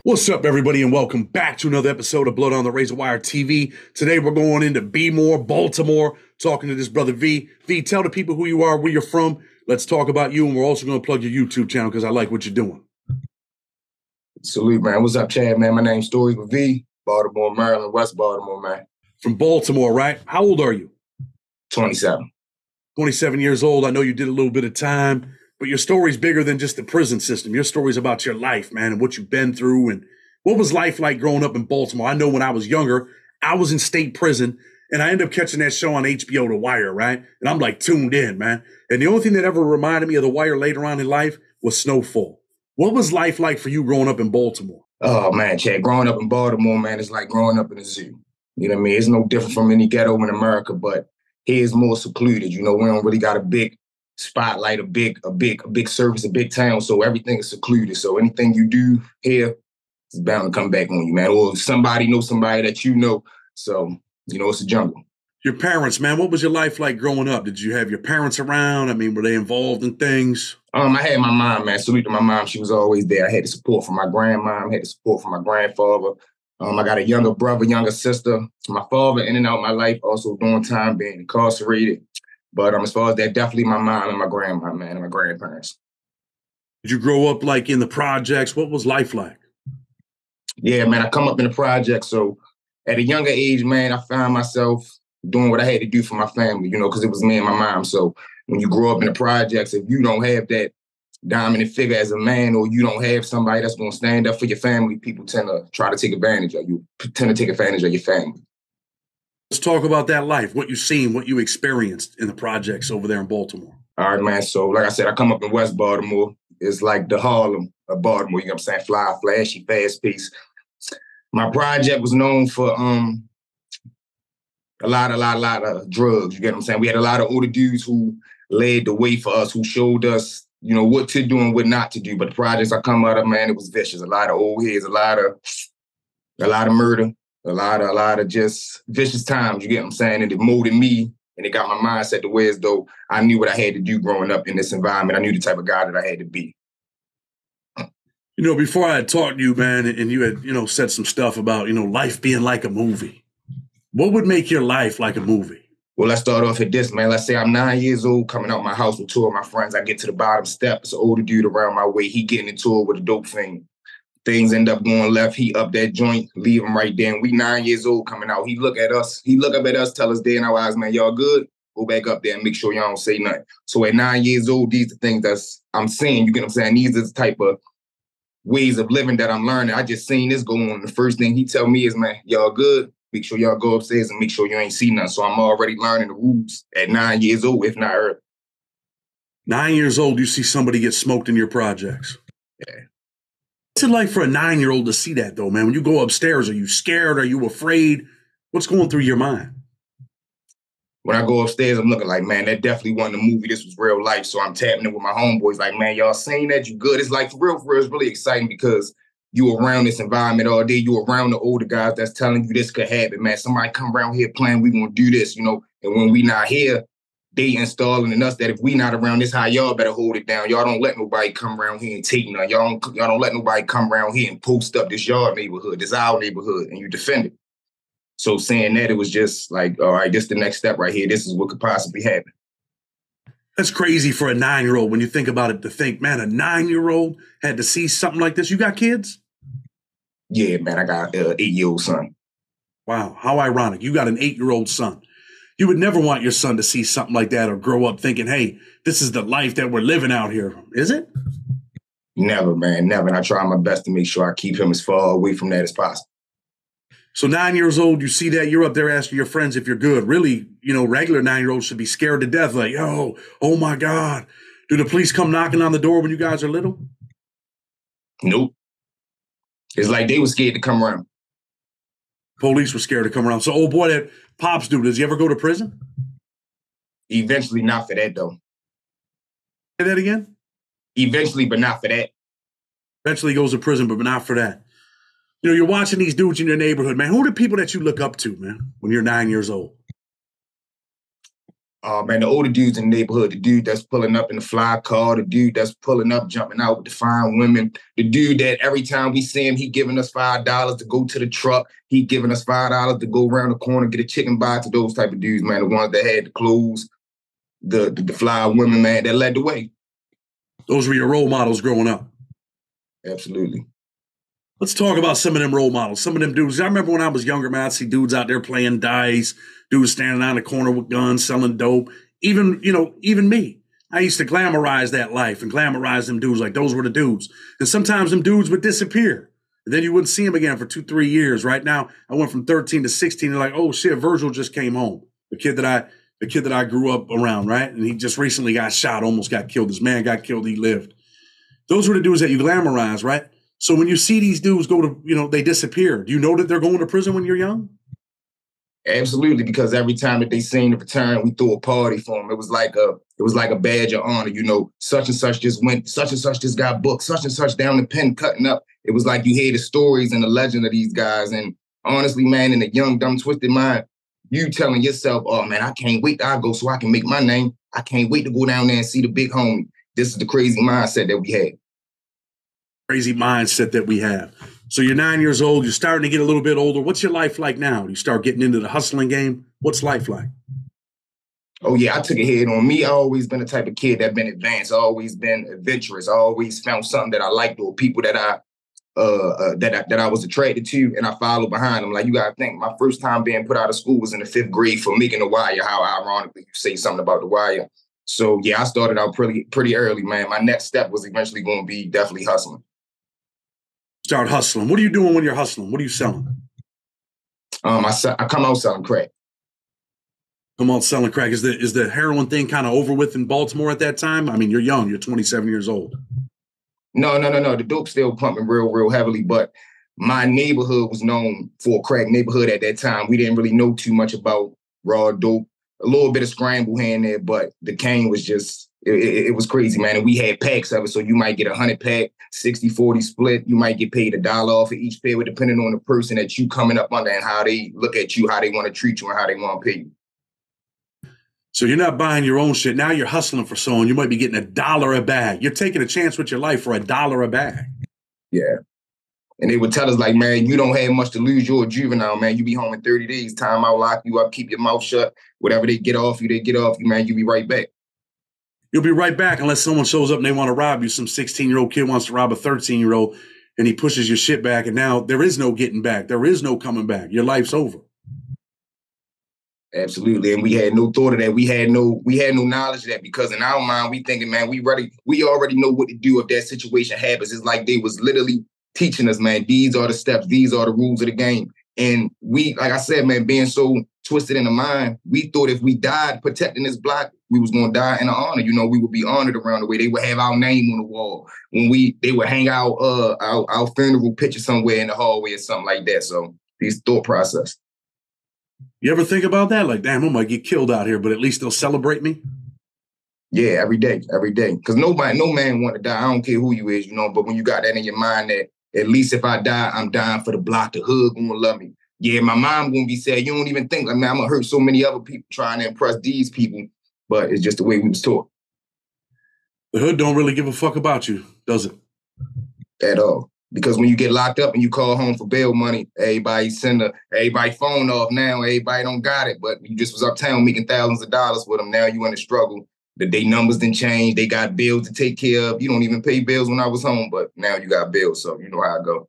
What's up, everybody, and welcome back to another episode of Blood on the Razor Wire TV. Today, we're going into Baltimore, talking to this brother V. V, tell the people who you are, where you're from. Let's talk about you, and we're also going to plug your YouTube channel because I like what you're doing. Salute, man. What's up, Chad, man? My name's Stories with V, Baltimore, Maryland, West Baltimore, man. From Baltimore, right? How old are you? 27. 27 years old. I know you did a little bit of time, but your story's bigger than just the prison system. Your story's about your life, man, and what you've been through. And what was life like growing up in Baltimore? I know when I was younger, I was in state prison, and I ended up catching that show on HBO, The Wire, right? And I'm like tuned in, man. And the only thing that ever reminded me of The Wire later on in life was Snowfall. What was life like for you growing up in Baltimore? Oh, man, Chad, growing up in Baltimore, man, it's like growing up in a zoo. You know what I mean? It's no different from any ghetto in America, but here is more secluded. You know, we don't really got a big spotlight, a big service, a big town, so everything is secluded. So anything you do here is bound to come back on you, man. Or somebody knows somebody that you know. So, you know, it's a jungle. Your parents, man, what was your life like growing up? Did you have your parents around? I mean, were they involved in things? I had my mom, man. Salute to my mom. She was always there. I had the support from my grandmom, had the support from my grandfather. I got a younger brother, younger sister. My father in and out my life, also doing time, being incarcerated. But as far as that, definitely my mom and my grandma, man, and my grandparents. Did you grow up like in the projects? What was life like? Yeah, man, I come up in the projects. So at a younger age, man, I found myself doing what I had to do for my family, you know, because it was me and my mom. So when you grow up in the projects, if you don't have that dominant figure as a man, or you don't have somebody that's going to stand up for your family, people tend to try to take advantage of you, tend to take advantage of your family. Let's talk about that life, what you've seen, what you experienced in the projects over there in Baltimore. All right, man. So like I said, I come up in West Baltimore. It's like the Harlem of Baltimore, you know what I'm saying? Fly, flashy, fast paced. My project was known for a lot of drugs, you get what I'm saying? We had a lot of older dudes who led the way for us, who showed us, you know, what to do and what not to do. But the projects I come out of, man, it was vicious. A lot of old heads, a lot of murder, a lot of just vicious times, you get what I'm saying? And it molded me, and it got my mindset the way as though I knew what I had to do growing up in this environment. I knew the type of guy that I had to be. You know, before I had talked to you, man, and you had, said some stuff about, life being like a movie. What would make your life like a movie? Well, let's start off at this, man. Let's say I'm 9 years old, coming out my house with two of my friends. I get to the bottom step. It's an older dude around my way. He getting into it with a dope thing. Things end up going left. He up that joint, leave him right there. And we 9 years old coming out. He look at us. He look up at us, tell us dead in our eyes, man, y'all good? Go back up there and make sure y'all don't say nothing. So at 9 years old, these are things that's I'm seeing. You get what I'm saying? These are the type of ways of living that I'm learning. I just seen this go on. The first thing he tell me is, man, y'all good? Make sure y'all go upstairs and make sure you ain't see nothing. So I'm already learning the rules at 9 years old, if not early. 9 years old, you see somebody get smoked in your projects. Yeah. What's it like for a 9-year-old to see that, though, man? When you go upstairs, are you scared? Are you afraid? What's going through your mind? When I go upstairs, I'm looking like, man, that definitely wasn't a movie. This was real life. So I'm tapping it with my homeboys like, man, y'all saying that you good. It's like, for real, it's really exciting because you around this environment all day. You around the older guys that's telling you this could happen, man. Somebody come around here playing, we gonna do this, you know. And when we not here, they installing in us that if we not around this high, y'all better hold it down. Y'all don't let nobody come around here and take none. Y'all don't let nobody come around here and post up this your neighborhood, this our neighborhood, and you defend it. So saying that, it was just like, all right, this is the next step right here. This is what could possibly happen. That's crazy for a 9-year-old when you think about it, to think, man, a 9-year-old had to see something like this. You got kids? Yeah, man, I got an 8-year-old son. Wow, how ironic. You got an 8-year-old son. You would never want your son to see something like that or grow up thinking, hey, this is the life that we're living out here. Is it? Never, man, never. And I try my best to make sure I keep him as far away from that as possible. So 9 years old, you see that, you're up there asking your friends if you're good. Really, regular 9-year-olds should be scared to death. Like, yo, oh my God. Do the police come knocking on the door when you guys are little? Nope. It's like they were scared to come around. Police were scared to come around. So, oh boy, that Pops dude, does he ever go to prison? Eventually, not for that, though. Say that again? Eventually, but not for that. Eventually goes to prison, but not for that. You're watching these dudes in your neighborhood, man. Who are the people that you look up to, man, when you're 9 years old? Man, the older dudes in the neighborhood, the dude that's pulling up in the fly car, the dude that's pulling up, jumping out with the fine women, the dude that every time we see him, he giving us $5 to go to the truck, he giving us $5 to go around the corner, get a chicken box. Those type of dudes, man, the ones that had the clothes, the fly women, man, that led the way. Those were your role models growing up. Absolutely. Let's talk about some of them role models, some of them dudes. I remember when I was younger, man, I'd see dudes out there playing dice, dudes standing on the corner with guns, selling dope. Even me. I used to glamorize that life and glamorize them dudes like those were the dudes. And sometimes them dudes would disappear. And then you wouldn't see them again for 2-3 years. Right now, I went from 13 to 16. They're like, oh shit, Virgil just came home. The kid that I grew up around, right? And he just recently got shot, almost got killed. This man got killed, he lived. Those were the dudes that you glamorize, right? So when you see these dudes go to, they disappear, do you know that they're going to prison when you're young? Absolutely, because every time that they seen the return, we threw a party for them. It was like a badge of honor. Such and such just went, such and such just got booked, such and such down the pen cutting up. It was like you hear the stories and the legend of these guys. And honestly, man, in a young, dumb, twisted mind, you telling yourself, oh man, I can't wait to go so I can make my name. I can't wait to go down there and see the big homie. This is the crazy mindset that we had. Crazy mindset that we have. So you're 9 years old. You're starting to get a little bit older. What's your life like now? You start getting into the hustling game. What's life like? Oh, yeah, I took it head on. Me, I always been the type of kid that been advanced. I always been adventurous. I always found something that I liked or people that I was attracted to, and I followed behind them. Like, you got to think, my first time being put out of school was in the 5th grade for making The Wire. How ironically you say something about The Wire. So, yeah, I started out pretty early, man. My next step was eventually going to be definitely hustling. Start hustling. What are you doing when you're hustling? What are you selling? I come out selling crack. Come out selling crack. Is the heroin thing kind of over with in Baltimore at that time? I mean, you're young. You're 27 years old. No. The dope still pumping real heavily, but my neighborhood was known for a crack neighborhood at that time. We didn't really know too much about raw dope. A little bit of scramble here and there, but the cane was just, it was crazy, man. And we had packs of it, so you might get 100 pack, 60-40 split. You might get paid $1 off of each pair, depending on the person that you coming up under and how they look at you, how they want to treat you, and how they want to pay you. So you're not buying your own shit. Now you're hustling for someone. You might be getting $1 a bag. You're taking a chance with your life for $1 a bag. Yeah. And they would tell us, like, man, you don't have much to lose. You're a juvenile, man. You be home in 30 days. Time I'll lock you up, keep your mouth shut. Whatever they get off you, man. You be right back. You'll be right back unless someone shows up and they want to rob you. Some 16-year-old kid wants to rob a 13-year-old and he pushes your shit back. And now there is no getting back. There is no coming back. Your life's over. Absolutely. And we had no thought of that. We had no knowledge of that, because in our mind, we thinking, man, we already know what to do if that situation happens. It's like they was literally teaching us, man, these are the steps, these are the rules of the game. And we, like I said, man, being so twisted in the mind, we thought if we died protecting this block, we was going to die in honor. We would be honored around the way. They would have our name on the wall. They would hang our funeral picture somewhere in the hallway or something like that. So these thought process. You ever think about that? Like, damn, I might get killed out here, but at least they'll celebrate me? Yeah, every day. Because no man want to die. I don't care who you is, but when you got that in your mind that at least if I die, I'm dying for the block, the hood gonna love me. Yeah, my mom gonna be sad. You don't even think, like, man, I'm gonna hurt so many other people trying to impress these people. But it's just the way we was taught. The hood don't really give a fuck about you, does it? At all. Because when you get locked up and you call home for bail money, everybody phone off now. Everybody don't got it. But you just was uptown making thousands of dollars with them. Now you in the struggle. They numbers didn't change. They got bills to take care of. You don't even pay bills when I was home, but now you got bills. So you know how I go.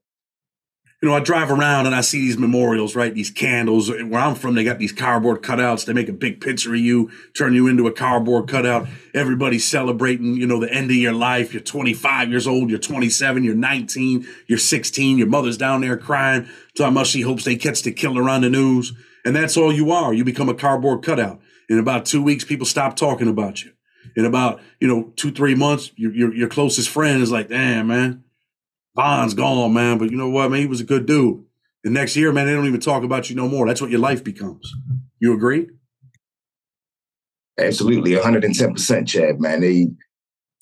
I drive around and I see these memorials, right? These candles. Where I'm from, they got these cardboard cutouts. They make a big picture of you, turn you into a cardboard cutout. Everybody's celebrating, the end of your life. You're 25 years old. You're 27. You're 19. You're 16. Your mother's down there crying. Talking about she hopes they catch the killer on the news. And that's all you are. You become a cardboard cutout. In about 2 weeks, people stop talking about you. In about, 2-3 months, your closest friend is like, damn, man. Bond's gone, man, but you know what, man? He was a good dude. The next year, man, they don't even talk about you no more. That's what your life becomes. You agree? Absolutely, 110%, Chad, man.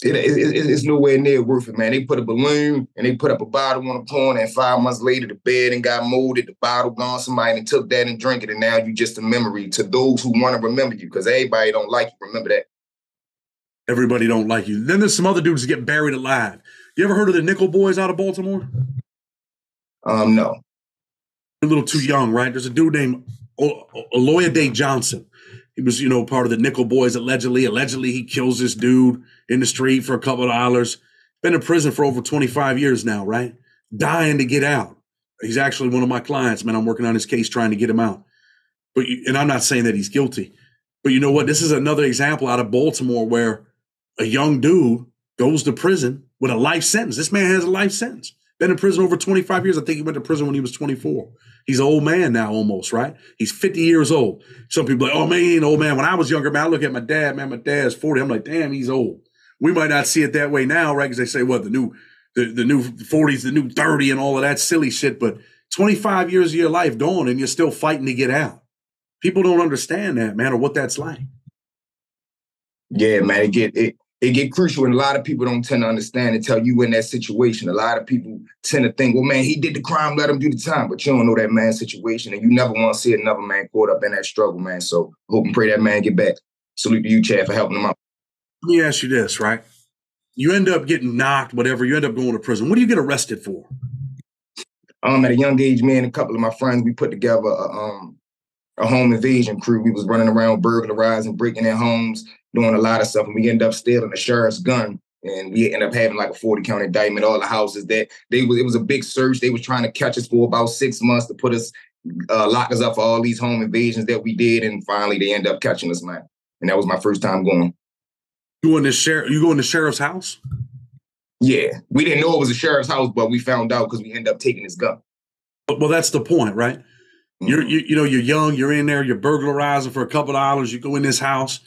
It's nowhere near worth it, man. They put a balloon and they put up a bottle on the corner, and 5 months later, the bed and got molded, the bottle gone, somebody and took that and drank it, and now you just a memory to those who want to remember you, because everybody don't like you. Remember that. Everybody don't like you. Then there's some other dudes that get buried alive. You ever heard of the Nickel Boys out of Baltimore? No. A little too young, right? There's a dude named Aloyede Johnson. He was, part of the Nickel Boys allegedly. Allegedly, he kills this dude in the street for a couple of dollars. Been in prison for over 25 years now, right? Dying to get out. He's actually one of my clients, man. I'm working on his case trying to get him out. And I'm not saying that he's guilty. But you know what? This is another example out of Baltimore where a young dude goes to prison with a life sentence. This man has a life sentence. Been in prison over 25 years. I think he went to prison when he was 24. He's an old man now almost, right? He's 50 years old. Some people are like, oh, man, he ain't an old man. When I was younger, man, I look at my dad, man, my dad's 40. I'm like, damn, he's old. We might not see it that way now, right? Because they say, what, the new 40s, the new 30 and all of that silly shit. But 25 years of your life gone and you're still fighting to get out. People don't understand that, man, or what that's like. Yeah, man, it get crucial, and a lot of people don't tend to understand until you in that situation. A lot of people tend to think, well, man, he did the crime, let him do the time, but you don't know that man's situation, and you never want to see another man caught up in that struggle, man. So hope and pray that man get back. Salute to you, Chad, for helping him out. Let me ask you this, right? You end up getting knocked, whatever, you end up going to prison. What do you get arrested for? At a young age, man, a couple of my friends, we put together a home invasion crew. We was running around burglarizing, breaking in homes, doing a lot of stuff, and we ended up stealing the sheriff's gun. And we ended up having like a 40-count indictment, all the houses that it was a big search. They was trying to catch us for about 6 months to put us, lock us up for all these home invasions that we did. And finally they ended up catching us, man. And that was my first time going. You go in the sheriff's house? Yeah. We didn't know it was a sheriff's house, but we found out because we ended up taking his gun. Well, that's the point, right? Mm-hmm. You're young, you're in there, you're burglarizing for a couple of dollars, you go in this house.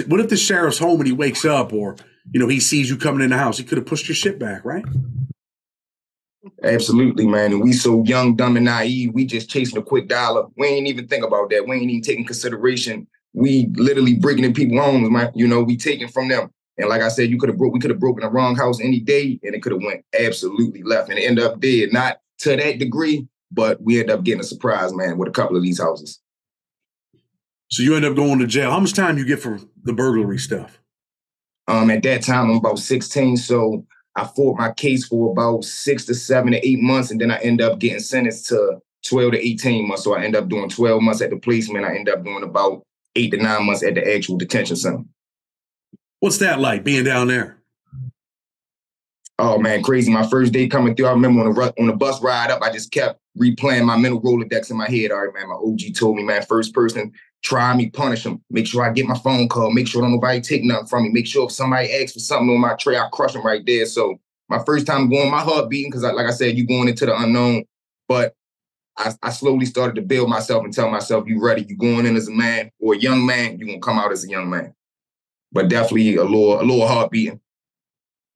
What if the sheriff's home and he wakes up, or he sees you coming in the house? He could have pushed your shit back, right? Absolutely, man. And we so young, dumb, and naive. We just chasing a quick dollar. We ain't even think about that. We ain't even taking consideration. We literally breaking in people's homes, man. We taking from them. And like I said, we could have broken the wrong house any day, and it could have went absolutely left, and it ended up dead. Not to that degree, but we ended up getting a surprise, man, with a couple of these houses. So you end up going to jail. How much time you get for the burglary stuff? At that time, I'm about 16, so I fought my case for about 6 to 7 to 8 months, and then I end up getting sentenced to 12 to 18 months. So I end up doing 12 months at the placement. I end up doing about 8 to 9 months at the actual detention center. What's that like, being down there? Oh, man, crazy. My first day coming through, I remember on the bus ride up, I just kept replaying my mental Rolodex in my head. All right, man, my OG told me, man, first person, try me, punish him. Make sure I get my phone call. Make sure don't nobody take nothing from me. Make sure if somebody asks for something on my tray, I crush them right there. So my first time going, my heart beating, because like I said, you going into the unknown. But I slowly started to build myself and tell myself, you ready. You going in as a man or a young man, you going to come out as a young man. But definitely a little heart beating.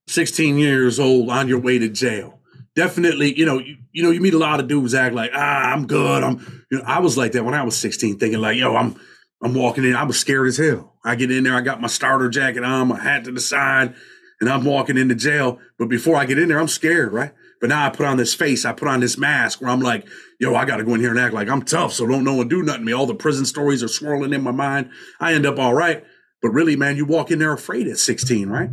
16 years old, on your way to jail. Definitely, you meet a lot of dudes act like, I'm good. I was like that when I was 16, thinking like, yo, I'm walking in. I was scared as hell. I get in there, I got my starter jacket on, my hat to the side, and I'm walking into jail. But before I get in there, I'm scared, right? But now I put on this face, I put on this mask where I'm like, yo, I got to go in here and act like I'm tough, so don't no one do nothing to me. All the prison stories are swirling in my mind. I end up all right. But really, man, you walk in there afraid at 16, right?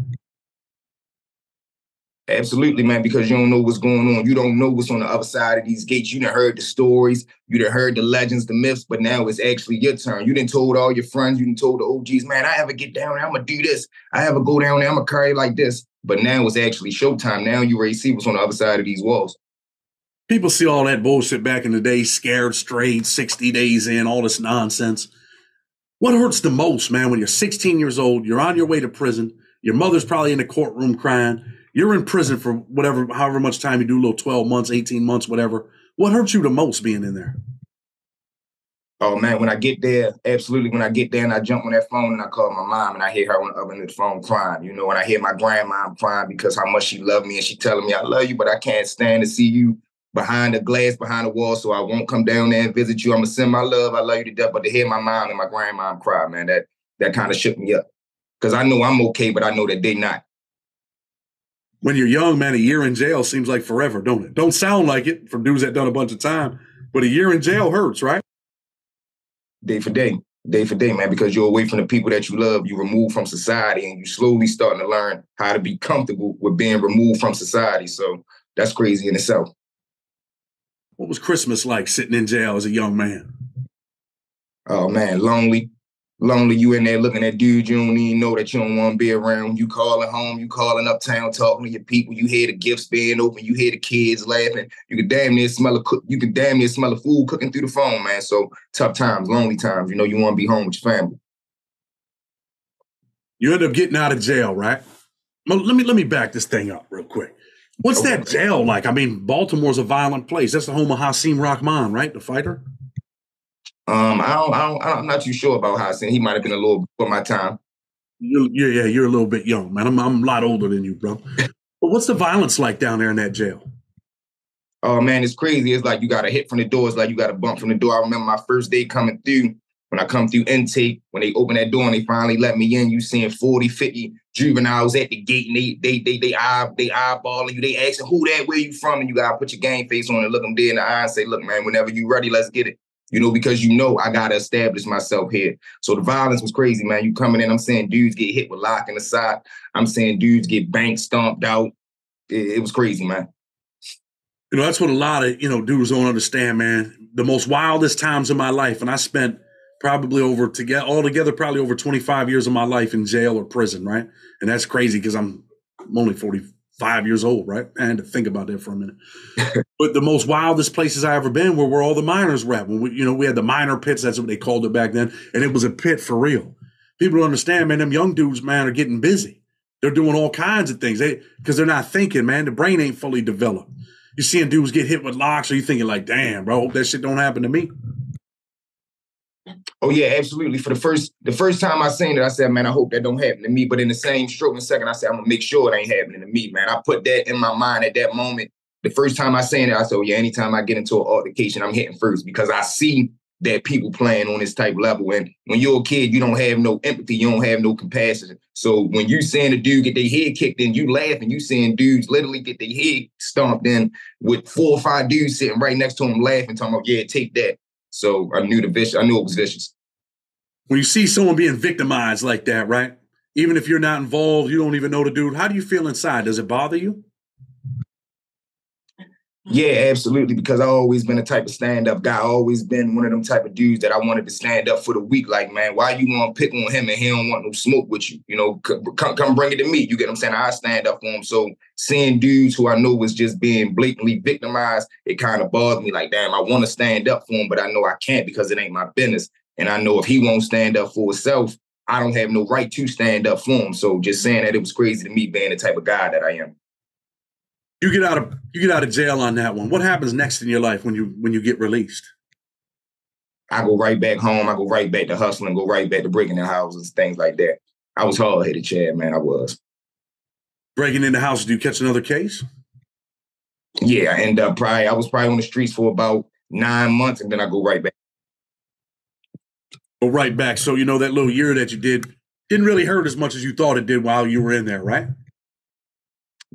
Absolutely, man, because you don't know what's going on. You don't know what's on the other side of these gates. You done heard the stories. You done heard the legends, the myths, but now it's actually your turn. You done told all your friends. You done told the OGs, man, I ever get down there, I'm going to do this. I ever go down there, I'm going to carry like this. But now it's actually showtime. Now you already see what's on the other side of these walls. People see all that bullshit back in the day, scared straight, 60 days in, all this nonsense. What hurts the most, man, when you're 16 years old, you're on your way to prison, your mother's probably in the courtroom crying, you're in prison for however much time you do, a little 12 months, 18 months, whatever. What hurts you the most being in there? Oh, man, when I get there, absolutely. When I get there and I jump on that phone and I call my mom and I hear her on the other end of the phone crying, and I hear my grandma crying because how much she loved me and she telling me, I love you, but I can't stand to see you behind the glass, behind the wall, so I won't come down there and visit you. I'm going to send my love. I love you to death. But to hear my mom and my grandma cry, man, that kind of shook me up. Because I know I'm okay, but I know that they not. When you're young, man, a year in jail seems like forever, don't it? Don't sound like it for dudes that done a bunch of time, but a year in jail hurts, right? Day for day, day for day, man, because you're away from the people that you love. You remove from society, and you slowly starting to learn how to be comfortable with being removed from society. So that's crazy in itself. What was Christmas like sitting in jail as a young man? Oh man, lonely. Lonely, you in there looking at dudes you don't even know that you don't want to be around. You calling home, you calling uptown, talking to your people. You hear the gifts being open, you hear the kids laughing. You can damn near smell a food cooking through the phone, man. So tough times, lonely times. You know, you want to be home with your family. You end up getting out of jail, right? Well, let me back this thing up real quick. What's that jail like? I mean, Baltimore's a violent place. That's the home of Hasim Rahman, right? The fighter. I'm not too sure about Hassan. He might have been a little before my time. You're a little bit young, man. I'm a lot older than you, bro. But what's the violence like down there in that jail? Oh man, it's crazy. It's like you got a hit from the door. It's like you got a bump from the door. I remember my first day coming through. When I come through intake, when they open that door and they finally let me in, you seeing 40, 50 juveniles at the gate, and they eyeballing you. They asking who that, where you from, and you gotta put your game face on and look them dead in the eye and say, look, man, whenever you ready, let's get it. You know, because you know I gotta establish myself here. So the violence was crazy, man. You coming in, I'm saying dudes get hit with lock in the side. I'm saying dudes get bank stomped out. It was crazy, man. You know, that's what a lot of, dudes don't understand, man. The most wildest times of my life, and I spent probably altogether probably over 25 years of my life in jail or prison, right? And that's crazy because I'm only 45 years old, right? I had to think about that for a minute. But the most wildest places I ever been were where all the miners were at. When we had the miner pits, that's what they called it back then, and it was a pit for real. People don't understand, man, them young dudes, man, are getting busy. They're doing all kinds of things because they're not thinking, man. The brain ain't fully developed. You're seeing dudes get hit with locks, or you thinking like, damn, bro, hope that shit don't happen to me. Oh yeah, absolutely. For the first time I seen it, I said, man, I hope that don't happen to me. But in the same stroke and second, I said, I'm gonna make sure it ain't happening to me, man. I put that in my mind at that moment. The first time I seen it, I said, oh, yeah, anytime I get into an altercation, I'm hitting first because I see that people playing on this type level. And when you're a kid, you don't have no empathy, you don't have no compassion. So when you seeing a dude get their head kicked in, you laugh, and you seeing dudes literally get their head stomped in with 4 or 5 dudes sitting right next to them laughing, talking about, yeah, take that. So I knew it was vicious. When you see someone being victimized like that, right? Even if you're not involved, you don't even know the dude. How do you feel inside? Does it bother you? Yeah, absolutely. Because I always been a type of stand-up guy. I always been one of them type of dudes that I wanted to stand up for the weak. Like, man, why you want to pick on him and he don't want no smoke with you? You know, come bring it to me. You get what I'm saying? I stand up for him. So seeing dudes who I know was just being blatantly victimized, it kind of bothered me. Like, damn, I want to stand up for him, but I know I can't because it ain't my business. And I know if he won't stand up for himself, I don't have no right to stand up for him. So just saying that, it was crazy to me being the type of guy that I am. You get out of jail on that one. What happens next in your life when you get released? I go right back home. I go right back to hustling, go right back to breaking in houses, things like that. I was hard-headed, Chad, man. I was. Breaking into houses, do you catch another case? Yeah, I was probably on the streets for about 9 months, and then I go right back. Go right back. So, that little year that you didn't really hurt as much as you thought it did while you were in there, right?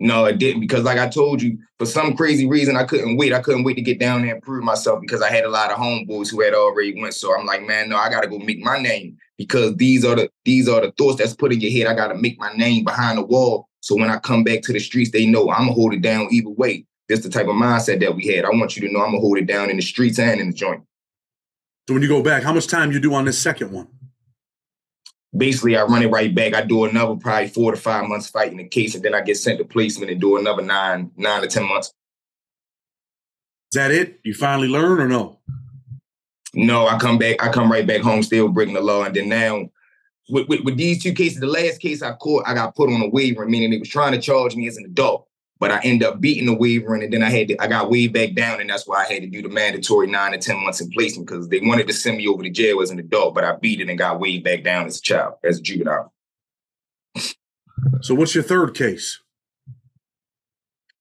No, it didn't, because like I told you, for some crazy reason, I couldn't wait. I couldn't wait to get down there and prove myself because I had a lot of homeboys who had already went. So I'm like, man, no, I got to go make my name because these are the thoughts that's put in your head. I got to make my name behind the wall. So when I come back to the streets, they know I'm going to hold it down either way. That's the type of mindset that we had. I want you to know I'm going to hold it down in the streets and in the joint. So when you go back, how much time you do on this second one? Basically, I run it right back. I do another probably 4 to 5 months fighting the case, and then I get sent to placement and do another 9 to 10 months. Is that it? You finally learn or no? No, I come right back home, still breaking the law. And then now, with these 2 cases, the last case I got put on a waiver, meaning they was trying to charge me as an adult. But I ended up beating the waiver, and then I got waived back down, and that's why I had to do the mandatory 9 to 10 months in placement because they wanted to send me over to jail as an adult, but I beat it and got waived back down as a child, as a juvenile. So what's your third case?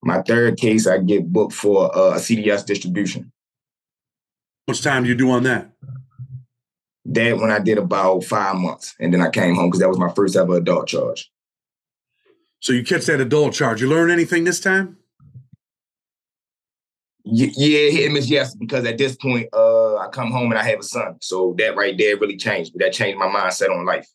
My third case, I get booked for a CDS distribution. How much time do you do on that? That one I did about 5 months, and then I came home because that was my first ever adult charge. So you catch that adult charge. You learn anything this time? Yeah, hit and miss, yes, because at this point, I come home and I have a son. So that right there really changed me. That changed my mindset on life.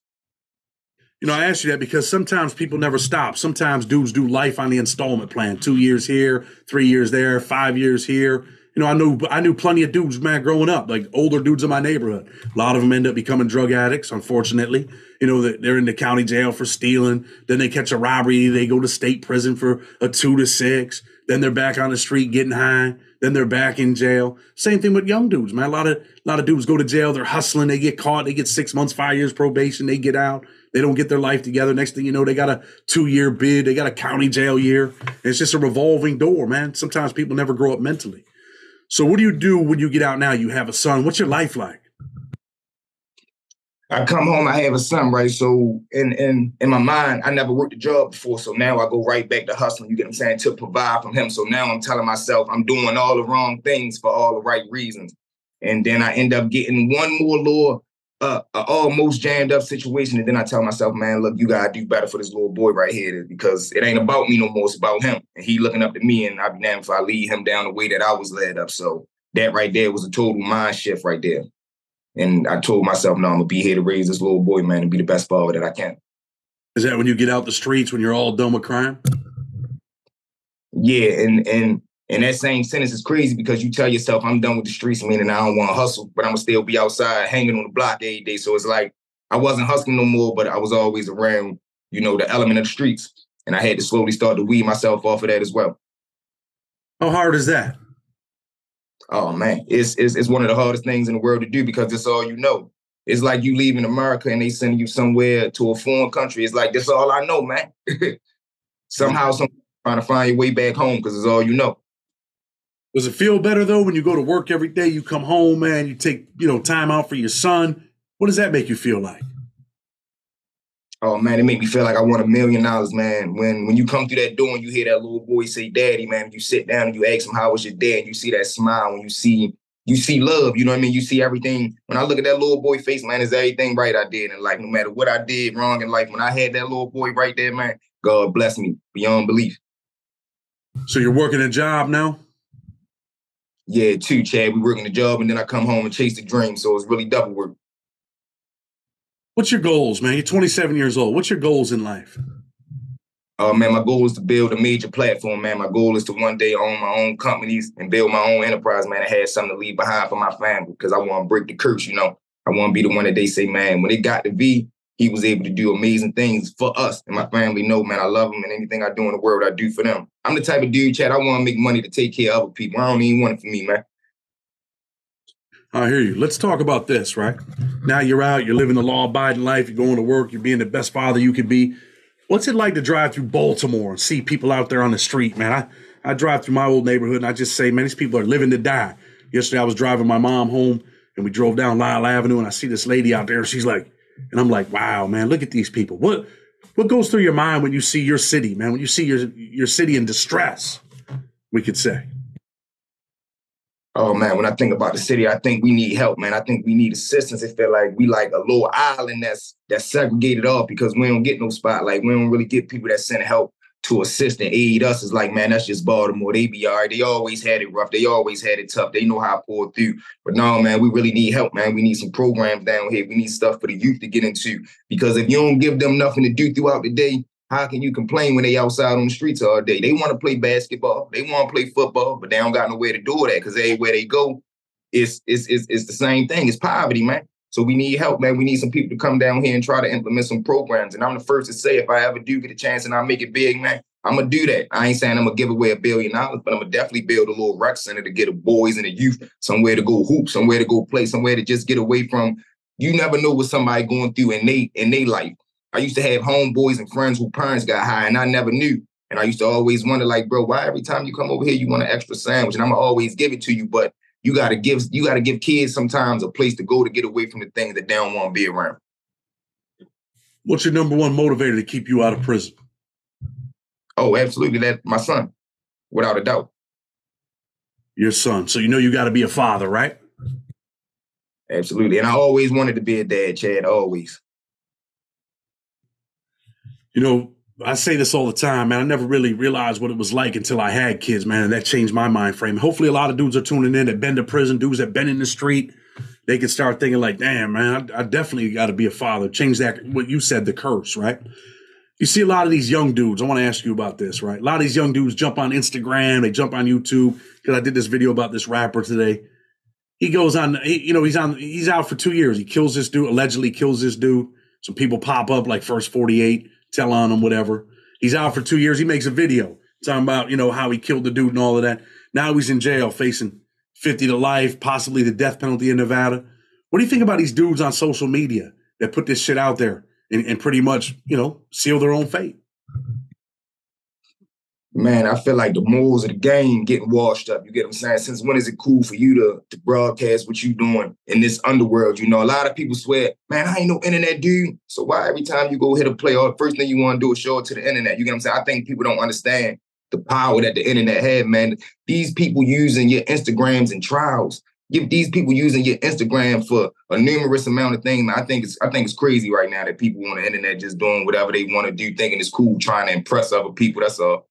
You know, I asked you that because sometimes people never stop. Sometimes dudes do life on the installment plan. 2 years here, 3 years there, 5 years here. You know, I knew plenty of dudes, man, growing up, like older dudes in my neighborhood. A lot of them end up becoming drug addicts, unfortunately. You know, they're in the county jail for stealing. Then they catch a robbery. They go to state prison for a 2 to 6. Then they're back on the street getting high. Then they're back in jail. Same thing with young dudes, man. A lot of dudes go to jail. They're hustling. They get caught. They get 6 months, 5 years probation. They get out. They don't get their life together. Next thing you know, they got a 2-year bid. They got a county jail year. It's just a revolving door, man. Sometimes people never grow up mentally. So what do you do when you get out now? You have a son. What's your life like? I come home, I have a son, right? So in my mind, I never worked a job before. So now I go right back to hustling, you get what I'm saying, to provide from him. So now I'm telling myself I'm doing all the wrong things for all the right reasons. And then I end up getting one more little almost jammed up situation. And then I tell myself, man, look, you gotta do better for this little boy right here because it ain't about me no more, it's about him. And he looking up to me, and I'll be damned if I lead him down the way that I was led up. So that right there was a total mind shift right there. And I told myself, no, I'm gonna be here to raise this little boy, man, and be the best father that I can. Is that when you get out the streets, when you're all done with crime? Yeah, and that same sentence is crazy because you tell yourself, I'm done with the streets, meaning I don't want to hustle, but I'm gonna still be outside hanging on the block every day. So it's like I wasn't hustling no more, but I was always around, the element of the streets. And I had to slowly start to weed myself off of that as well. How hard is that? Oh man, it's one of the hardest things in the world to do because it's all you know. It's like you leaving America and they send you somewhere to a foreign country. It's like, that's all I know, man. Somehow, trying to find your way back home because it's all you know. Does it feel better though when you go to work every day? You come home, man. You take time out for your son. What does that make you feel like? Oh man, it made me feel like I won $1 million, man. When you come through that door and you hear that little boy say, "Daddy," man, you sit down and you ask him, "How was your day?" And you see that smile when you see love. You know what I mean? You see everything. When I look at that little boy face, man, is everything right I did in life. No matter what I did wrong in life, when I had that little boy right there, man, God bless me beyond belief. So you're working a job now? Yeah, too, Chad. We working a job and then I come home and chase the dream. So it's really double work. What's your goals, man? You're 27 years old. What's your goals in life? Man, my goal is to build a major platform, man. My goal is to one day own my own companies and build my own enterprise, man, and have something to leave behind for my family because I want to break the curse, I want to be the one that they say, man, when it got to V, he was able to do amazing things for us. And my family know, man, I love them, and anything I do in the world, I do for them. I'm the type of dude, Chad, I want to make money to take care of other people. I don't even want it for me, man. I hear you. Let's talk about this, right? Now you're out, you're living the law-abiding life, you're going to work, you're being the best father you could be. What's it like to drive through Baltimore and see people out there on the street, man? I drive through my old neighborhood and I just say, man, these people are living to die. Yesterday I was driving my mom home and we drove down Lyle Avenue and I see this lady out there and she's like, and I'm like, wow, man, look at these people. What goes through your mind when you see your city, man, when you see your city in distress, we could say? Oh, man, when I think about the city, I think we need help, man. I think we need assistance. It feel like we like a little island that's segregated off because we don't get no spotlight. We don't really get people that send help to assist and aid us. It's like, man, that's just Baltimore. They be all right. They always had it rough. They always had it tough. They know how to pull through. But no, man, we really need help, man. We need some programs down here. We need stuff for the youth to get into because if you don't give them nothing to do throughout the day, how can you complain when they outside on the streets all day? They want to play basketball. They want to play football, but they don't got nowhere to do that because everywhere they go, it's the same thing. It's poverty, man. So we need help, man. We need some people to come down here and try to implement some programs. And I'm the first to say if I ever do get a chance and I make it big, man, I'm going to do that. I ain't saying I'm going to give away $1 billion, but I'm going to definitely build a little rec center to get the boys and the youth somewhere to go hoop, somewhere to go play, somewhere to just get away from. You never know what somebody going through in they life. I used to have homeboys and friends whose parents got high, and I never knew. And I used to always wonder, like, bro, why every time you come over here, you want an extra sandwich? And I'm going to always give it to you, but you got to give kids sometimes a place to go to get away from the things that they don't want to be around. What's your number one motivator to keep you out of prison? Oh, absolutely. That's my son, without a doubt. Your son. So you got to be a father, right? Absolutely. And I always wanted to be a dad, Chad, always. I say this all the time, man. I never really realized what it was like until I had kids, man. And that changed my mind frame. Hopefully a lot of dudes are tuning in that been to prison, dudes that been in the street. They can start thinking like, damn, man, I definitely got to be a father. Change that, what you said, the curse, right? You see a lot of these young dudes. I want to ask you about this, right? A lot of these young dudes jump on Instagram. They jump on YouTube, because I did this video about this rapper today. He goes on, he's out for 2 years. He kills this dude, allegedly kills this dude. Some people pop up like First 48, tell on him, whatever. He's out for 2 years. He makes a video talking about, how he killed the dude and all of that. Now he's in jail facing 50 to life, possibly the death penalty in Nevada. What do you think about these dudes on social media that put this shit out there and pretty much, seal their own fate? Man, I feel like the morals of the game getting washed up. You get what I'm saying? Since when is it cool for you to broadcast what you doing in this underworld? A lot of people swear, man, I ain't no internet dude. So why every time you go hit a play, the first thing you want to do is show it to the internet? You get what I'm saying? I think people don't understand the power that the internet had, man. These people using your Instagrams and trials. Give these people using your Instagram for a numerous amount of things. Man, I think it's crazy right now that people on the internet just doing whatever they want to do, thinking it's cool, trying to impress other people. That's all.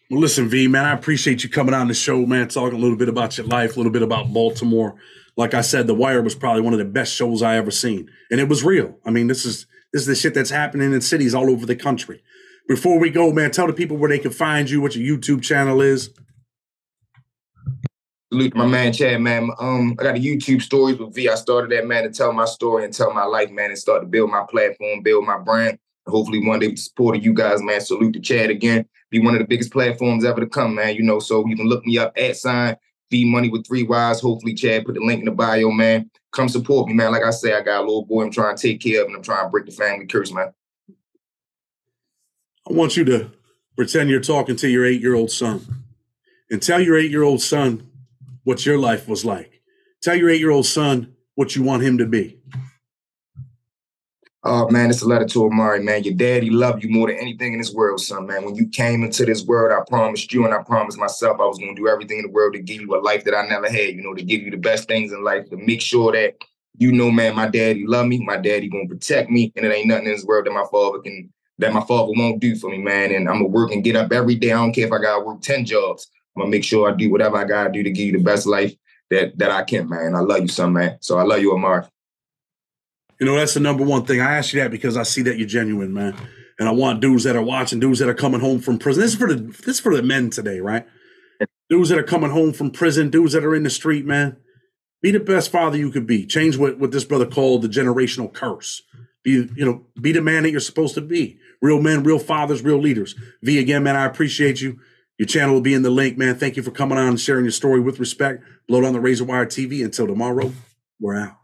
Well, listen, V, man, I appreciate you coming on the show, man, talking a little bit about your life, a little bit about Baltimore. Like I said, The Wire was probably one of the best shows I ever seen. And it was real. I mean, this is the shit that's happening in cities all over the country. Before we go, man, tell the people where they can find you, what your YouTube channel is. Salute to my man Chad, man. I got a YouTube Stories with V. I started that, man, to tell my story and tell my life, man, and start to build my platform, build my brand. Hopefully one day with the support of you guys, man. Salute to Chad again. Be one of the biggest platforms ever to come, man. So you can look me up @ V Money with 3 Ys. Hopefully Chad put the link in the bio, man. Come support me, man. Like I say, I got a little boy I'm trying to take care of, and I'm trying to break the family curse, man. I want you to pretend you're talking to your 8-year-old son and tell your 8-year-old son what your life was like. Tell your 8-year-old son what you want him to be. Oh, man, it's a letter to Amari, man. Your daddy loved you more than anything in this world, son, man. When you came into this world, I promised you and I promised myself I was going to do everything in the world to give you a life that I never had, to give you the best things in life, to make sure that, man, my daddy loved me, my daddy going to protect me, and it ain't nothing in this world that my father won't do for me, man. And I'm going to work and get up every day. I don't care if I got to work 10 jobs. I'm going to make sure I do whatever I got to do to give you the best life that I can, man. I love you, son, man. So I love you, Amari. That's the number one thing. I ask you that because I see that you're genuine, man. And I want dudes that are watching, dudes that are coming home from prison. This is for the men today, right? Dudes that are coming home from prison, dudes that are in the street, man. Be the best father you could be. Change what this brother called the generational curse. Be the man that you're supposed to be. Real men, real fathers, real leaders. V, again, man, I appreciate you. Your channel will be in the link, man. Thank you for coming on and sharing your story with respect. Blow it on the Razor Wire TV. Until tomorrow, we're out.